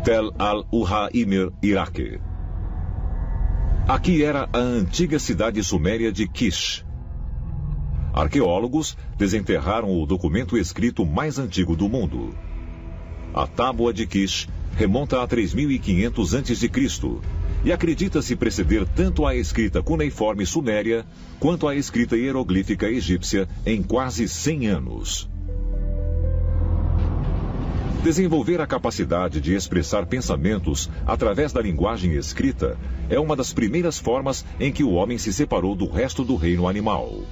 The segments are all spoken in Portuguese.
Tel al-Uhaimir, Iraque. Aqui era a antiga cidade suméria de Kish. Arqueólogos desenterraram o documento escrito mais antigo do mundo. A Tábua de Kish remonta a 3500 a.C. e acredita-se preceder tanto a escrita cuneiforme suméria quanto a escrita hieroglífica egípcia em quase 100 anos. Desenvolver a capacidade de expressar pensamentos através da linguagem escrita é uma das primeiras formas em que o homem se separou do resto do reino animal.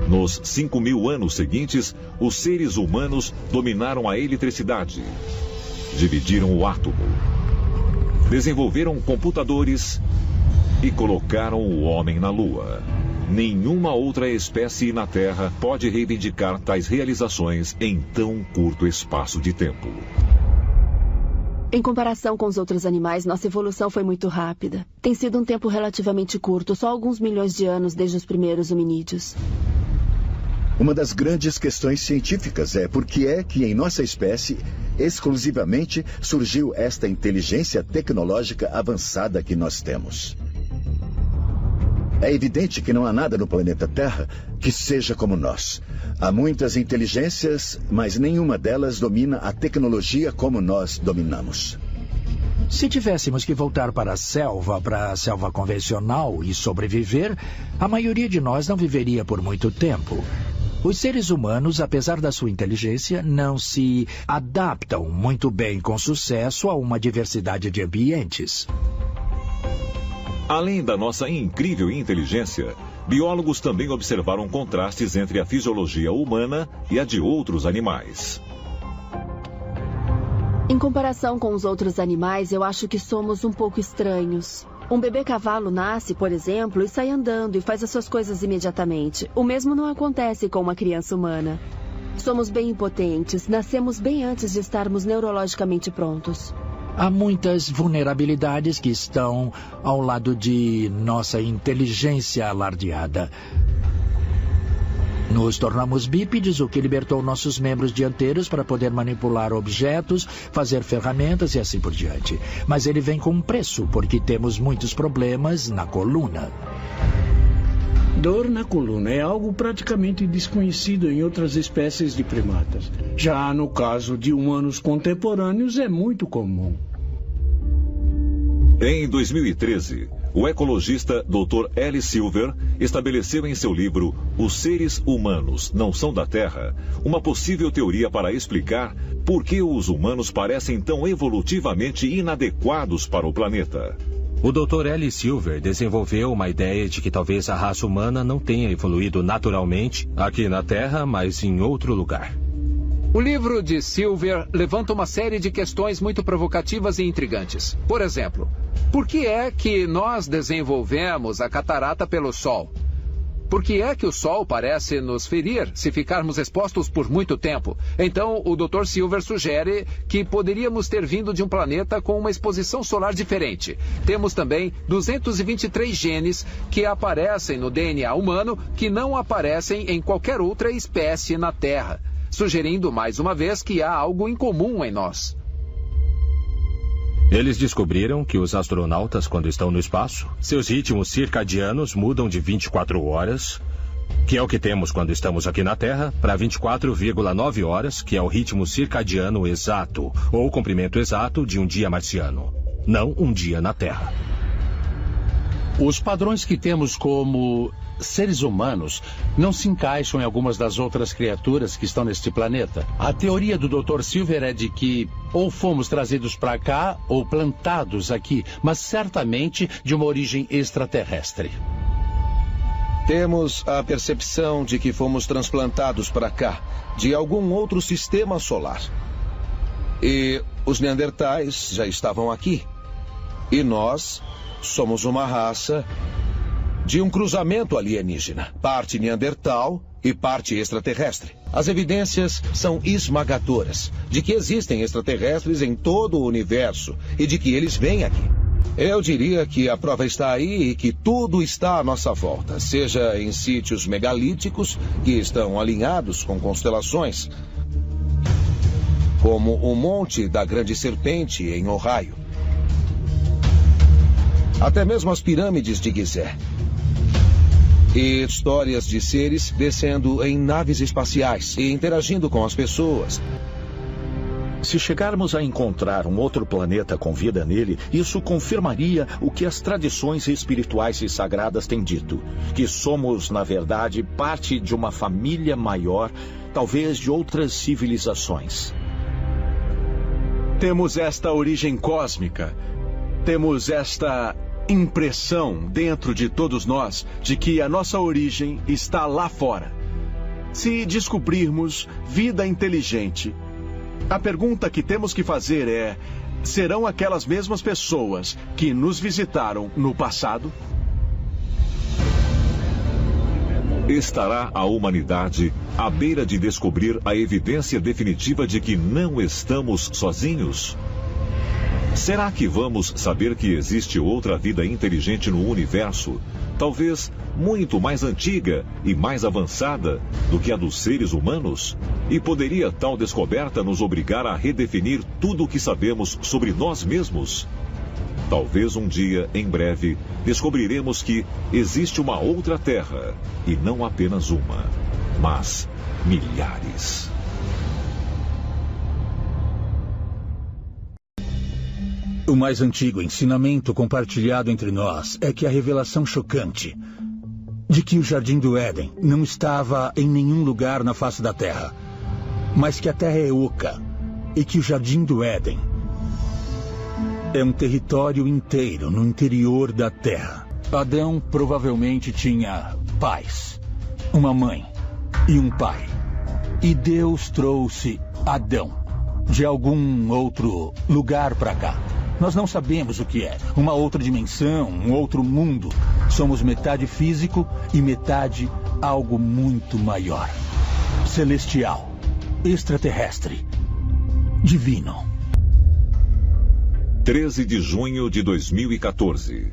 Nos 5.000 anos seguintes, os seres humanos dominaram a eletricidade, dividiram o átomo, desenvolveram computadores e colocaram o homem na Lua. Nenhuma outra espécie na Terra pode reivindicar tais realizações em tão curto espaço de tempo. Em comparação com os outros animais, nossa evolução foi muito rápida. Tem sido um tempo relativamente curto, só alguns milhões de anos desde os primeiros hominídeos. Uma das grandes questões científicas é por que é que em nossa espécie, exclusivamente, surgiu esta inteligência tecnológica avançada que nós temos. É evidente que não há nada no planeta Terra que seja como nós. Há muitas inteligências, mas nenhuma delas domina a tecnologia como nós dominamos. Se tivéssemos que voltar para a selva convencional e sobreviver, a maioria de nós não viveria por muito tempo. Os seres humanos, apesar da sua inteligência, não se adaptam muito bem com sucesso a uma diversidade de ambientes. Além da nossa incrível inteligência, biólogos também observaram contrastes entre a fisiologia humana e a de outros animais. Em comparação com os outros animais, eu acho que somos um pouco estranhos. Um bebê cavalo nasce, por exemplo, e sai andando e faz as suas coisas imediatamente. O mesmo não acontece com uma criança humana. Somos bem impotentes, nascemos bem antes de estarmos neurologicamente prontos. Há muitas vulnerabilidades que estão ao lado de nossa inteligência alardeada. Nos tornamos bípedes, o que libertou nossos membros dianteiros para poder manipular objetos, fazer ferramentas e assim por diante. Mas ele vem com um preço, porque temos muitos problemas na coluna. Dor na coluna é algo praticamente desconhecido em outras espécies de primatas. Já no caso de humanos contemporâneos, é muito comum. Em 2013, o ecologista Dr. L. Silver estabeleceu em seu livro Os Seres Humanos Não São da Terra uma possível teoria para explicar por que os humanos parecem tão evolutivamente inadequados para o planeta. O Dr. L. Silver desenvolveu uma ideia de que talvez a raça humana não tenha evoluído naturalmente aqui na Terra, mas em outro lugar. O livro de Silver levanta uma série de questões muito provocativas e intrigantes. Por exemplo, por que é que nós desenvolvemos a catarata pelo Sol? Por que é que o Sol parece nos ferir se ficarmos expostos por muito tempo? Então, o Dr. Silver sugere que poderíamos ter vindo de um planeta com uma exposição solar diferente. Temos também 223 genes que aparecem no DNA humano que não aparecem em qualquer outra espécie na Terra, sugerindo mais uma vez que há algo em comum em nós. Eles descobriram que os astronautas, quando estão no espaço, seus ritmos circadianos mudam de 24 horas, que é o que temos quando estamos aqui na Terra, para 24,9 horas, que é o ritmo circadiano exato, ou o comprimento exato de um dia marciano, não um dia na Terra. Os padrões que temos como seres humanos não se encaixam em algumas das outras criaturas que estão neste planeta. A teoria do Dr. Silver é de que ou fomos trazidos para cá ou plantados aqui, mas certamente de uma origem extraterrestre. Temos a percepção de que fomos transplantados para cá, de algum outro sistema solar. E os neandertais já estavam aqui. E nós somos uma raça de um cruzamento alienígena, parte neandertal e parte extraterrestre. As evidências são esmagadoras de que existem extraterrestres em todo o universo e de que eles vêm aqui. Eu diria que a prova está aí e que tudo está à nossa volta, seja em sítios megalíticos que estão alinhados com constelações, como o Monte da Grande Serpente em Ohio. Até mesmo as pirâmides de Gizé. E histórias de seres descendo em naves espaciais e interagindo com as pessoas. Se chegarmos a encontrar um outro planeta com vida nele, isso confirmaria o que as tradições espirituais e sagradas têm dito. Que somos, na verdade, parte de uma família maior, talvez de outras civilizações. Temos esta origem cósmica. Temos esta impressão dentro de todos nós de que a nossa origem está lá fora. Se descobrirmos vida inteligente, a pergunta que temos que fazer é: serão aquelas mesmas pessoas que nos visitaram no passado? Estará a humanidade à beira de descobrir a evidência definitiva de que não estamos sozinhos? Será que vamos saber que existe outra vida inteligente no universo, talvez muito mais antiga e mais avançada do que a dos seres humanos? E poderia tal descoberta nos obrigar a redefinir tudo o que sabemos sobre nós mesmos? Talvez um dia, em breve, descobriremos que existe uma outra Terra, e não apenas uma, mas milhares. O mais antigo ensinamento compartilhado entre nós é que a revelação chocante de que o Jardim do Éden não estava em nenhum lugar na face da Terra, mas que a Terra é oca e que o Jardim do Éden é um território inteiro no interior da Terra. Adão provavelmente tinha pais, uma mãe e um pai. E Deus trouxe Adão de algum outro lugar para cá. Nós não sabemos o que é. Uma outra dimensão, um outro mundo. Somos metade físico e metade algo muito maior. Celestial, extraterrestre, divino. 13 de junho de 2014.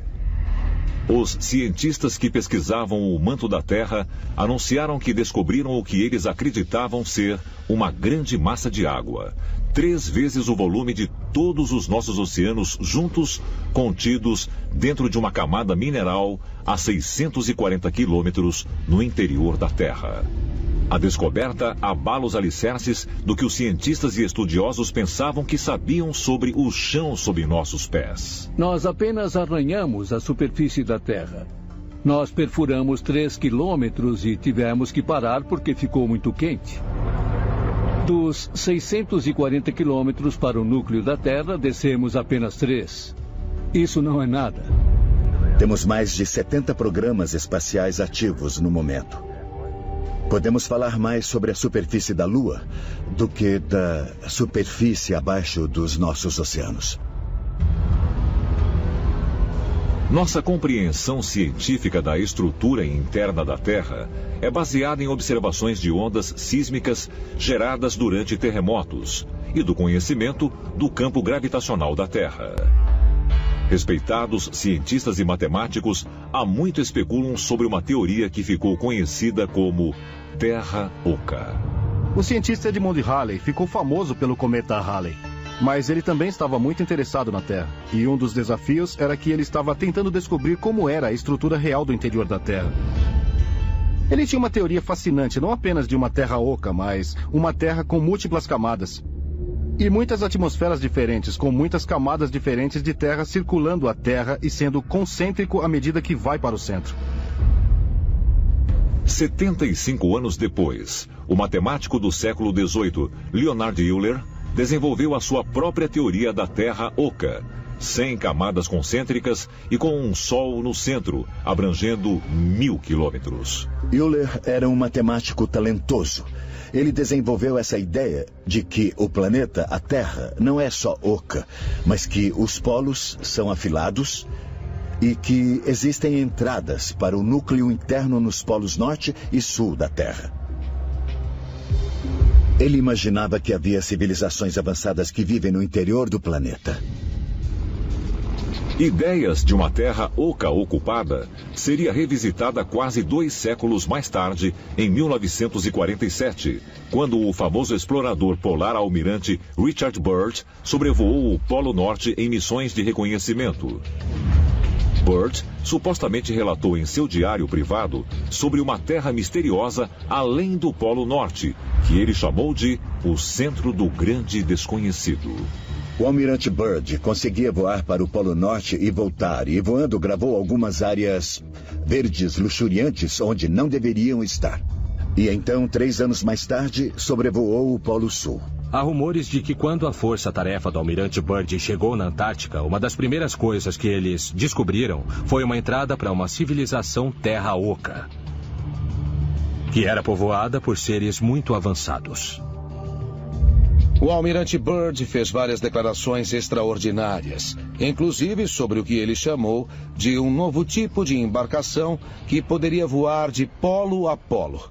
Os cientistas que pesquisavam o manto da Terra anunciaram que descobriram o que eles acreditavam ser uma grande massa de água, 3 vezes o volume de todos os nossos oceanos juntos, contidos dentro de uma camada mineral a 640 quilômetros no interior da Terra. A descoberta abala os alicerces do que os cientistas e estudiosos pensavam que sabiam sobre o chão sob nossos pés. Nós apenas arranhamos a superfície da Terra. Nós perfuramos 3 quilômetros e tivemos que parar porque ficou muito quente. Dos 640 quilômetros para o núcleo da Terra, descemos apenas 3. Isso não é nada. Temos mais de 70 programas espaciais ativos no momento. Podemos falar mais sobre a superfície da Lua do que da superfície abaixo dos nossos oceanos. Nossa compreensão científica da estrutura interna da Terra é baseada em observações de ondas sísmicas geradas durante terremotos e do conhecimento do campo gravitacional da Terra. Respeitados cientistas e matemáticos há muito especulam sobre uma teoria que ficou conhecida como Terra Oca. O cientista Edmund Halley ficou famoso pelo cometa Halley, mas ele também estava muito interessado na Terra. E um dos desafios era que ele estava tentando descobrir como era a estrutura real do interior da Terra. Ele tinha uma teoria fascinante, não apenas de uma Terra oca, mas uma Terra com múltiplas camadas. E muitas atmosferas diferentes, com muitas camadas diferentes de terra circulando a Terra e sendo concêntrico à medida que vai para o centro. 75 anos depois, o matemático do século XVIII, Leonhard Euler, desenvolveu a sua própria teoria da Terra oca, 100 camadas concêntricas e com um Sol no centro, abrangendo 1000 quilômetros. Euler era um matemático talentoso. Ele desenvolveu essa ideia de que o planeta, a Terra, não é só oca, mas que os polos são afilados e que existem entradas para o núcleo interno nos polos norte e sul da Terra. Ele imaginava que havia civilizações avançadas que vivem no interior do planeta. Ideias de uma terra oca ocupada seria revisitada quase 2 séculos mais tarde, em 1947, quando o famoso explorador polar almirante Richard Byrd sobrevoou o Polo Norte em missões de reconhecimento. Byrd supostamente relatou em seu diário privado sobre uma terra misteriosa além do Polo Norte, que ele chamou de o centro do grande desconhecido. O almirante Byrd conseguia voar para o Polo Norte e voltar, e voando gravou algumas áreas verdes luxuriantes onde não deveriam estar. E então, 3 anos mais tarde, sobrevoou o Polo Sul. Há rumores de que quando a força-tarefa do almirante Byrd chegou na Antártica, uma das primeiras coisas que eles descobriram foi uma entrada para uma civilização Terra Oca, que era povoada por seres muito avançados. O almirante Byrd fez várias declarações extraordinárias, inclusive sobre o que ele chamou de um novo tipo de embarcação que poderia voar de polo a polo.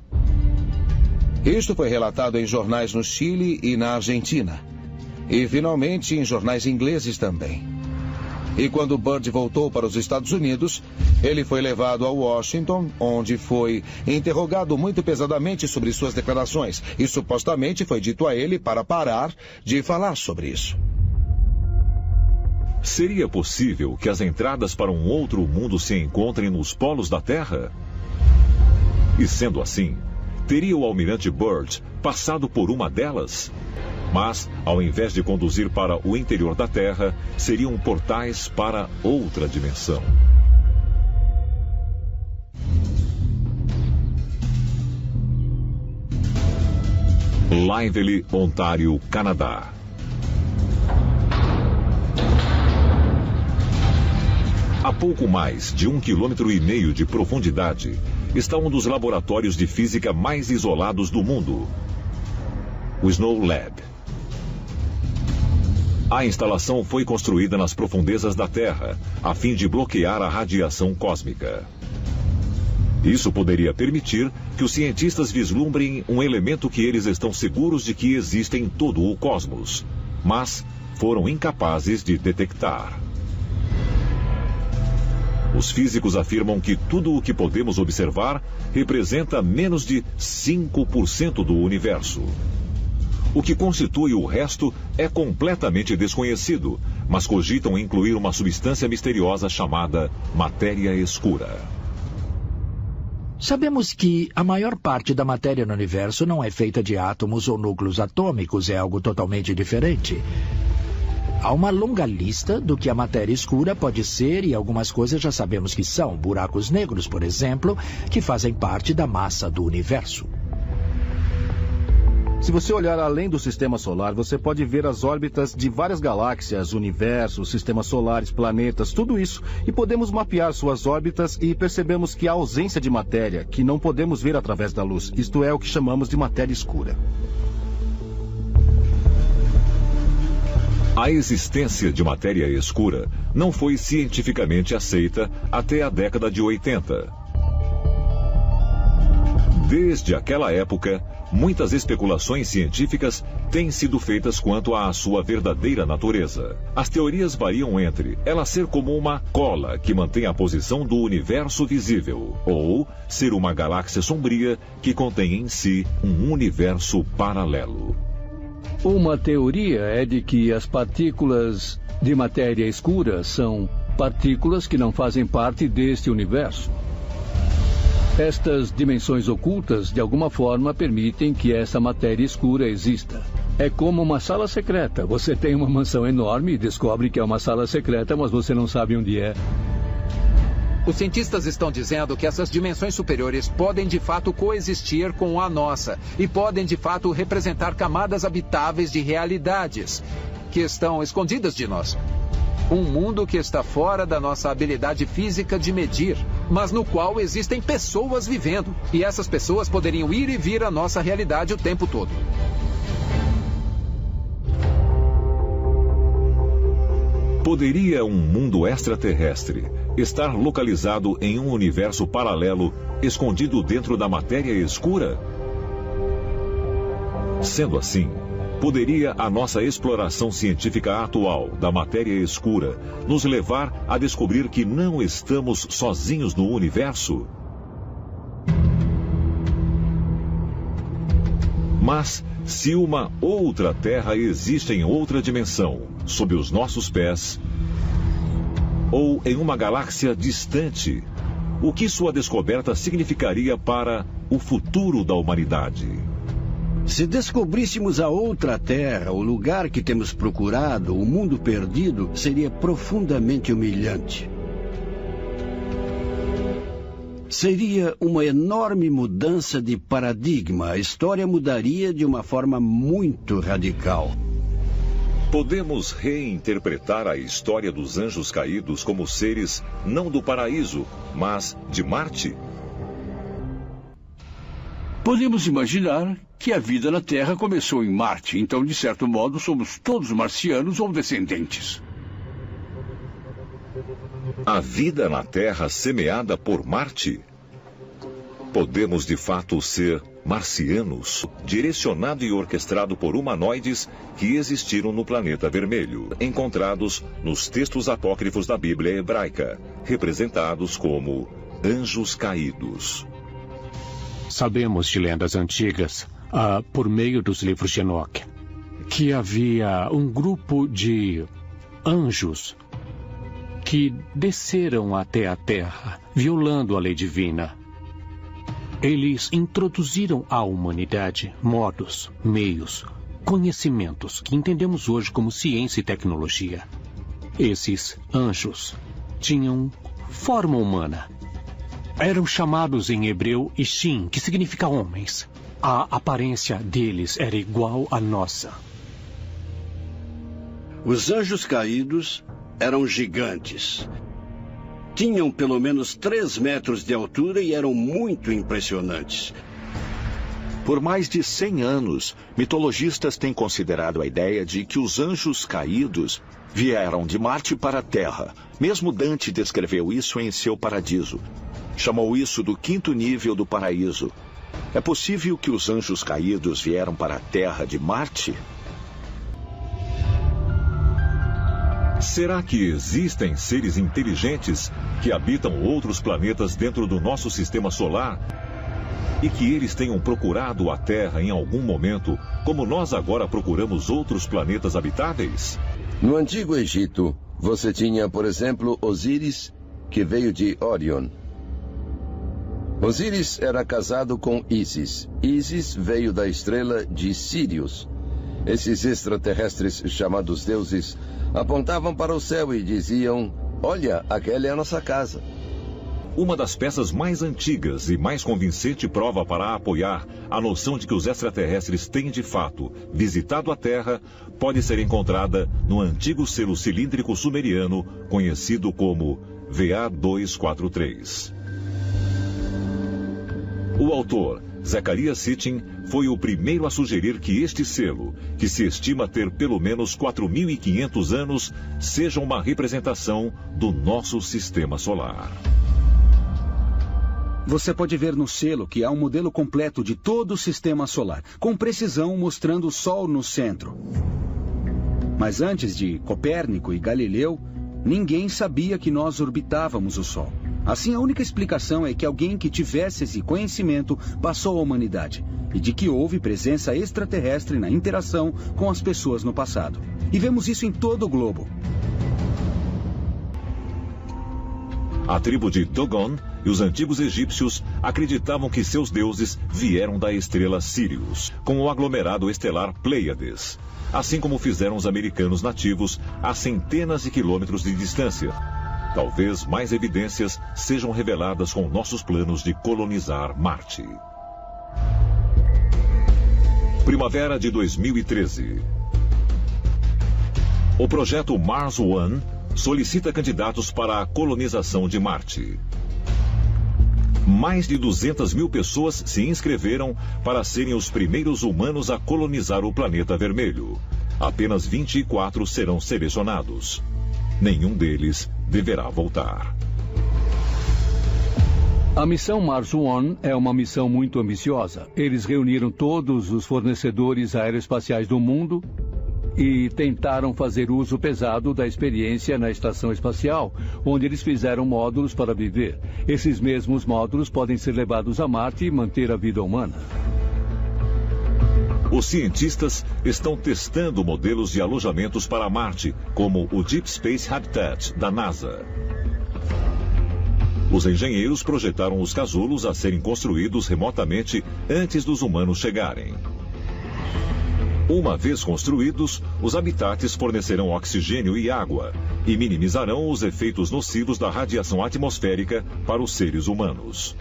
Isto foi relatado em jornais no Chile e na Argentina, e finalmente em jornais ingleses também. E quando Byrd voltou para os Estados Unidos, ele foi levado a Washington, onde foi interrogado muito pesadamente sobre suas declarações, e supostamente foi dito a ele para parar de falar sobre isso. Seria possível que as entradas para um outro mundo se encontrem nos polos da Terra? E sendo assim, teria o almirante Byrd passado por uma delas? Mas, ao invés de conduzir para o interior da Terra, seriam portais para outra dimensão. Lively, Ontário, Canadá. A pouco mais de 1,5 km de profundidade está um dos laboratórios de física mais isolados do mundo, o Snow Lab. A instalação foi construída nas profundezas da Terra, a fim de bloquear a radiação cósmica. Isso poderia permitir que os cientistas vislumbrem um elemento que eles estão seguros de que existe em todo o cosmos, mas foram incapazes de detectar. Os físicos afirmam que tudo o que podemos observar representa menos de 5% do universo. O que constitui o resto é completamente desconhecido, mas cogitam incluir uma substância misteriosa chamada matéria escura. Sabemos que a maior parte da matéria no universo não é feita de átomos ou núcleos atômicos, é algo totalmente diferente. Há uma longa lista do que a matéria escura pode ser e algumas coisas já sabemos que são. Buracos negros, por exemplo, que fazem parte da massa do universo. Se você olhar além do sistema solar, você pode ver as órbitas de várias galáxias, universos, sistemas solares, planetas, tudo isso. E podemos mapear suas órbitas e percebemos que há ausência de matéria, que não podemos ver através da luz. Isto é o que chamamos de matéria escura. A existência de matéria escura não foi cientificamente aceita até a década de 80. Desde aquela época, muitas especulações científicas têm sido feitas quanto à sua verdadeira natureza. As teorias variam entre ela ser como uma cola que mantém a posição do universo visível, ou ser uma galáxia sombria que contém em si um universo paralelo. Uma teoria é de que as partículas de matéria escura são partículas que não fazem parte deste universo. Estas dimensões ocultas, de alguma forma, permitem que essa matéria escura exista. É como uma sala secreta. Você tem uma mansão enorme e descobre que é uma sala secreta, mas você não sabe onde é. Os cientistas estão dizendo que essas dimensões superiores podem de fato coexistir com a nossa e podem de fato representar camadas habitáveis de realidades que estão escondidas de nós. Um mundo que está fora da nossa habilidade física de medir, mas no qual existem pessoas vivendo. E essas pessoas poderiam ir e vir à nossa realidade o tempo todo. Poderia um mundo extraterrestre estar localizado em um universo paralelo, escondido dentro da matéria escura? Sendo assim, Poderia a nossa exploração científica atual da matéria escura nos levar a descobrir que não estamos sozinhos no universo? Mas, se uma outra Terra existe em outra dimensão, sob os nossos pés, ou em uma galáxia distante, o que sua descoberta significaria para o futuro da humanidade? Se descobríssemos a outra Terra, o lugar que temos procurado, o mundo perdido, seria profundamente humilhante. Seria uma enorme mudança de paradigma. A história mudaria de uma forma muito radical. Podemos reinterpretar a história dos anjos caídos como seres não do paraíso, mas de Marte? Podemos imaginar que a vida na Terra começou em Marte, então, de certo modo, somos todos marcianos ou descendentes. A vida na Terra semeada por Marte? Podemos, de fato, ser marcianos, direcionado e orquestrado por humanoides que existiram no planeta vermelho, encontrados nos textos apócrifos da Bíblia hebraica, representados como anjos caídos. Sabemos de lendas antigas, por meio dos livros de Enoque, que havia um grupo de anjos que desceram até a Terra, violando a lei divina. Eles introduziram à humanidade modos, meios, conhecimentos que entendemos hoje como ciência e tecnologia. Esses anjos tinham forma humana. Eram chamados em hebreu Ishim, que significa homens. A aparência deles era igual à nossa. Os anjos caídos eram gigantes. Tinham pelo menos 3 metros de altura e eram muito impressionantes. Por mais de 100 anos, mitologistas têm considerado a ideia de que os anjos caídos vieram de Marte para a Terra. Mesmo Dante descreveu isso em seu Paradiso. Chamou isso do 5º nível do paraíso. É possível que os anjos caídos vieram para a Terra de Marte? Será que existem seres inteligentes que habitam outros planetas dentro do nosso sistema solar e que eles tenham procurado a Terra em algum momento, como nós agora procuramos outros planetas habitáveis? No Antigo Egito, você tinha, por exemplo, Osíris, que veio de Órion. Osíris era casado com Ísis. Ísis veio da estrela de Sírius. Esses extraterrestres chamados deuses apontavam para o céu e diziam: olha, aquela é a nossa casa. Uma das peças mais antigas e mais convincente prova para apoiar a noção de que os extraterrestres têm de fato visitado a Terra pode ser encontrada no antigo selo cilíndrico sumeriano conhecido como VA243. O autor, Zecharia Sitchin, foi o primeiro a sugerir que este selo, que se estima ter pelo menos 4.500 anos, seja uma representação do nosso sistema solar. Você pode ver no selo que há um modelo completo de todo o sistema solar, com precisão mostrando o Sol no centro. Mas antes de Copérnico e Galileu, ninguém sabia que nós orbitávamos o Sol. Assim, a única explicação é que alguém que tivesse esse conhecimento passou à humanidade e de que houve presença extraterrestre na interação com as pessoas no passado. E vemos isso em todo o globo. A tribo de Dogon e os antigos egípcios acreditavam que seus deuses vieram da estrela Sirius, com o aglomerado estelar Pleiades, assim como fizeram os americanos nativos a centenas de quilômetros de distância. Talvez mais evidências sejam reveladas com nossos planos de colonizar Marte. Primavera de 2013. O projeto Mars One solicita candidatos para a colonização de Marte. Mais de 200 mil pessoas se inscreveram para serem os primeiros humanos a colonizar o planeta vermelho. Apenas 24 serão selecionados. Nenhum deles deverá voltar. A missão Mars One é uma missão muito ambiciosa. Eles reuniram todos os fornecedores aeroespaciais do mundo e tentaram fazer uso pesado da experiência na estação espacial, onde eles fizeram módulos para viver. Esses mesmos módulos podem ser levados a Marte e manter a vida humana. Os cientistas estão testando modelos de alojamentos para Marte, como o Deep Space Habitat, da NASA. Os engenheiros projetaram os casulos a serem construídos remotamente antes dos humanos chegarem. Uma vez construídos, os habitats fornecerão oxigênio e água e minimizarão os efeitos nocivos da radiação atmosférica para os seres humanos.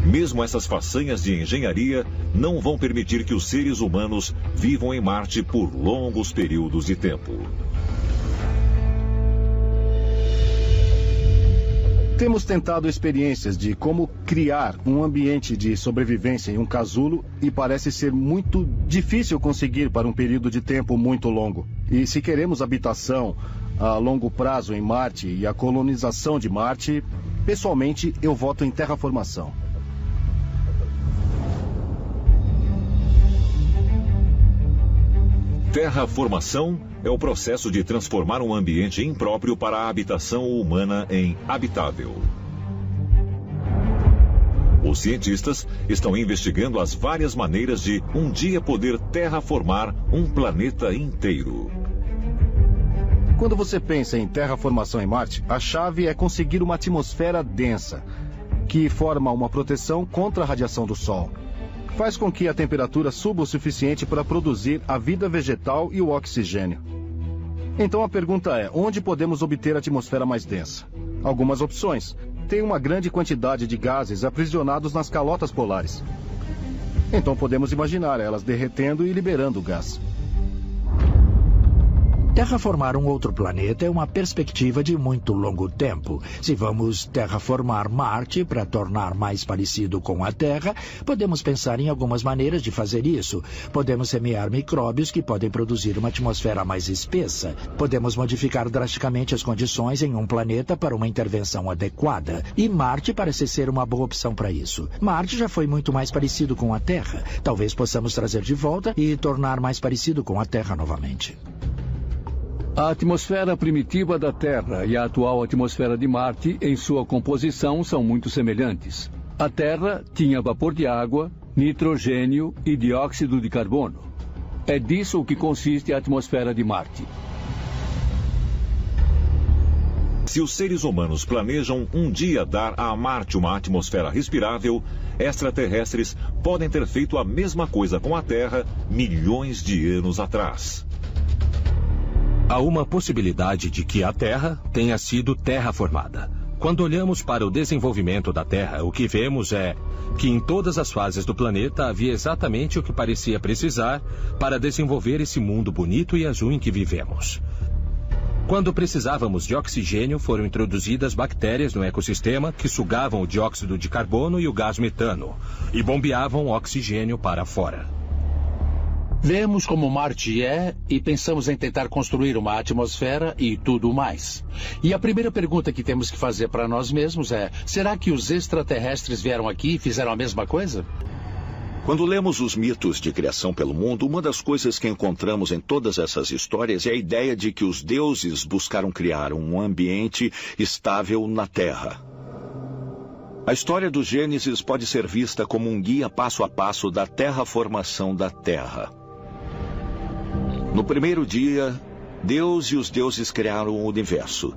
Mesmo essas façanhas de engenharia não vão permitir que os seres humanos vivam em Marte por longos períodos de tempo. Temos tentado experiências de como criar um ambiente de sobrevivência em um casulo e parece ser muito difícil conseguir para um período de tempo muito longo. E se queremos habitação a longo prazo em Marte e a colonização de Marte, pessoalmente eu voto em terraformação. Terraformação é o processo de transformar um ambiente impróprio para a habitação humana em habitável. Os cientistas estão investigando as várias maneiras de um dia poder terraformar um planeta inteiro. Quando você pensa em terraformação em Marte, a chave é conseguir uma atmosfera densa, que forma uma proteção contra a radiação do Sol. Faz com que a temperatura suba o suficiente para produzir a vida vegetal e o oxigênio. Então a pergunta é, onde podemos obter a atmosfera mais densa? Algumas opções. Tem uma grande quantidade de gases aprisionados nas calotas polares. Então podemos imaginar elas derretendo e liberando o gás. Terraformar um outro planeta é uma perspectiva de muito longo tempo. Se vamos terraformar Marte para tornar mais parecido com a Terra, podemos pensar em algumas maneiras de fazer isso. Podemos semear micróbios que podem produzir uma atmosfera mais espessa. Podemos modificar drasticamente as condições em um planeta para uma intervenção adequada. E Marte parece ser uma boa opção para isso. Marte já foi muito mais parecido com a Terra. Talvez possamos trazer de volta e tornar mais parecido com a Terra novamente. A atmosfera primitiva da Terra e a atual atmosfera de Marte, em sua composição, são muito semelhantes. A Terra tinha vapor de água, nitrogênio e dióxido de carbono. É disso que consiste a atmosfera de Marte. Se os seres humanos planejam um dia dar a Marte uma atmosfera respirável, extraterrestres podem ter feito a mesma coisa com a Terra milhões de anos atrás. Há uma possibilidade de que a Terra tenha sido terraformada. Quando olhamos para o desenvolvimento da Terra, o que vemos é que em todas as fases do planeta havia exatamente o que parecia precisar para desenvolver esse mundo bonito e azul em que vivemos. Quando precisávamos de oxigênio, foram introduzidas bactérias no ecossistema que sugavam o dióxido de carbono e o gás metano e bombeavam o oxigênio para fora. Vemos como Marte é e pensamos em tentar construir uma atmosfera e tudo mais. E a primeira pergunta que temos que fazer para nós mesmos é: será que os extraterrestres vieram aqui e fizeram a mesma coisa? Quando lemos os mitos de criação pelo mundo, uma das coisas que encontramos em todas essas histórias é a ideia de que os deuses buscaram criar um ambiente estável na Terra. A história do Gênesis pode ser vista como um guia passo a passo da terraformação da Terra. No primeiro dia, Deus e os deuses criaram o universo.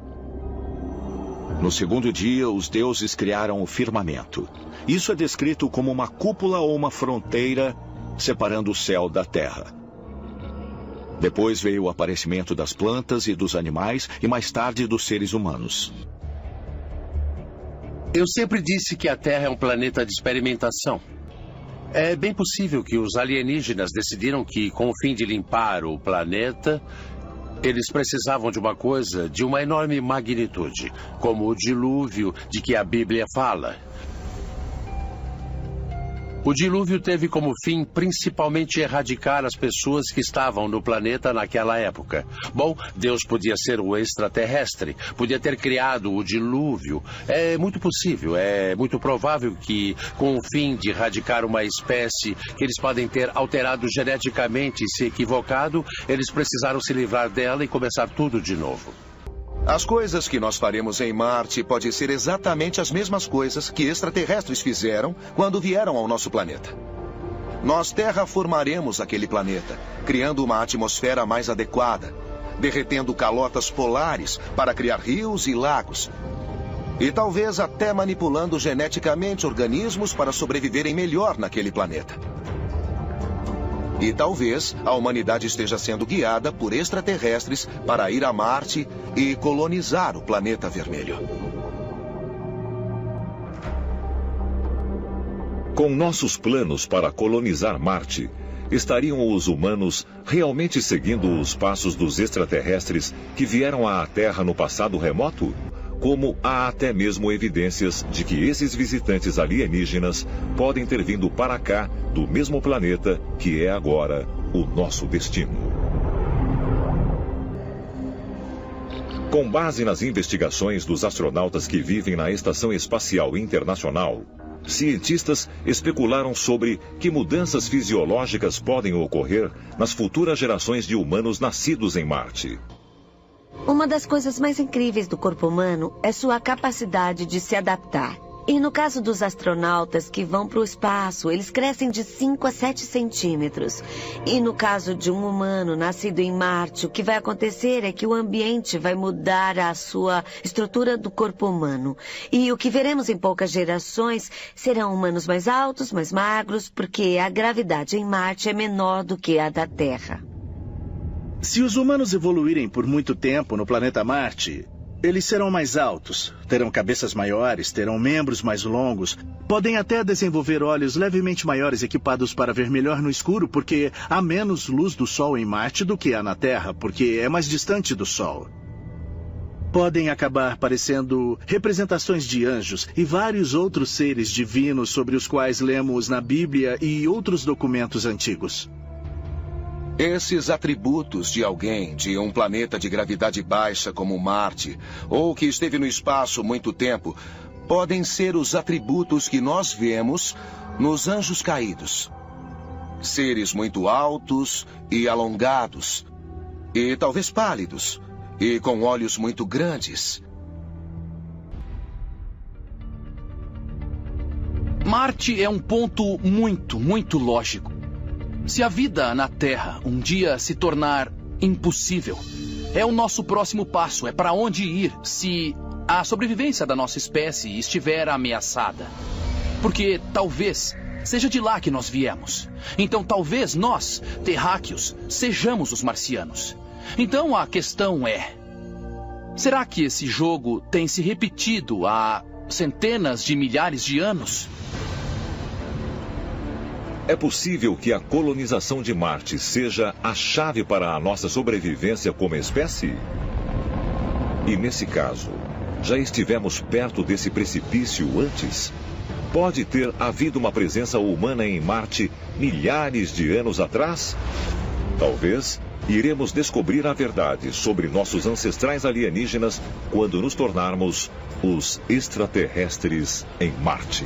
No segundo dia, os deuses criaram o firmamento. Isso é descrito como uma cúpula ou uma fronteira separando o céu da terra. Depois veio o aparecimento das plantas e dos animais e mais tarde dos seres humanos. Eu sempre disse que a Terra é um planeta de experimentação. É bem possível que os alienígenas decidiram que, com o fim de limpar o planeta, eles precisavam de uma coisa de uma enorme magnitude, como o dilúvio de que a Bíblia fala. O dilúvio teve como fim principalmente erradicar as pessoas que estavam no planeta naquela época. Bom, Deus podia ser um extraterrestre, podia ter criado o dilúvio. É muito possível, é muito provável que, com o fim de erradicar uma espécie que eles podem ter alterado geneticamente e se equivocado, eles precisaram se livrar dela e começar tudo de novo. As coisas que nós faremos em Marte podem ser exatamente as mesmas coisas que extraterrestres fizeram quando vieram ao nosso planeta. Nós terraformaremos aquele planeta, criando uma atmosfera mais adequada, derretendo calotas polares para criar rios e lagos, e talvez até manipulando geneticamente organismos para sobreviverem melhor naquele planeta. E talvez a humanidade esteja sendo guiada por extraterrestres para ir a Marte e colonizar o planeta vermelho. Com nossos planos para colonizar Marte, estariam os humanos realmente seguindo os passos dos extraterrestres que vieram à Terra no passado remoto? Como há até mesmo evidências de que esses visitantes alienígenas podem ter vindo para cá do mesmo planeta que é agora o nosso destino. Com base nas investigações dos astronautas que vivem na Estação Espacial Internacional, cientistas especularam sobre que mudanças fisiológicas podem ocorrer nas futuras gerações de humanos nascidos em Marte. Uma das coisas mais incríveis do corpo humano é sua capacidade de se adaptar. E no caso dos astronautas que vão para o espaço, eles crescem de 5 a 7 centímetros. E no caso de um humano nascido em Marte, o que vai acontecer é que o ambiente vai mudar a sua estrutura do corpo humano. E o que veremos em poucas gerações serão humanos mais altos, mais magros, porque a gravidade em Marte é menor do que a da Terra. Se os humanos evoluírem por muito tempo no planeta Marte, eles serão mais altos, terão cabeças maiores, terão membros mais longos, podem até desenvolver olhos levemente maiores equipados para ver melhor no escuro, porque há menos luz do Sol em Marte do que há na Terra, porque é mais distante do Sol. Podem acabar parecendo representações de anjos e vários outros seres divinos sobre os quais lemos na Bíblia e outros documentos antigos. Esses atributos de alguém de um planeta de gravidade baixa como Marte, ou que esteve no espaço muito tempo, podem ser os atributos que nós vemos nos anjos caídos. Seres muito altos e alongados, e talvez pálidos, e com olhos muito grandes. Marte é um ponto muito lógico. Se a vida na Terra um dia se tornar impossível, é o nosso próximo passo, é para onde ir se a sobrevivência da nossa espécie estiver ameaçada. Porque talvez seja de lá que nós viemos. Então talvez nós, terráqueos, sejamos os marcianos. Então a questão é: será que esse jogo tem se repetido há centenas de milhares de anos? É possível que a colonização de Marte seja a chave para a nossa sobrevivência como espécie? E nesse caso, já estivemos perto desse precipício antes? Pode ter havido uma presença humana em Marte milhares de anos atrás? Talvez iremos descobrir a verdade sobre nossos ancestrais alienígenas quando nos tornarmos os extraterrestres em Marte.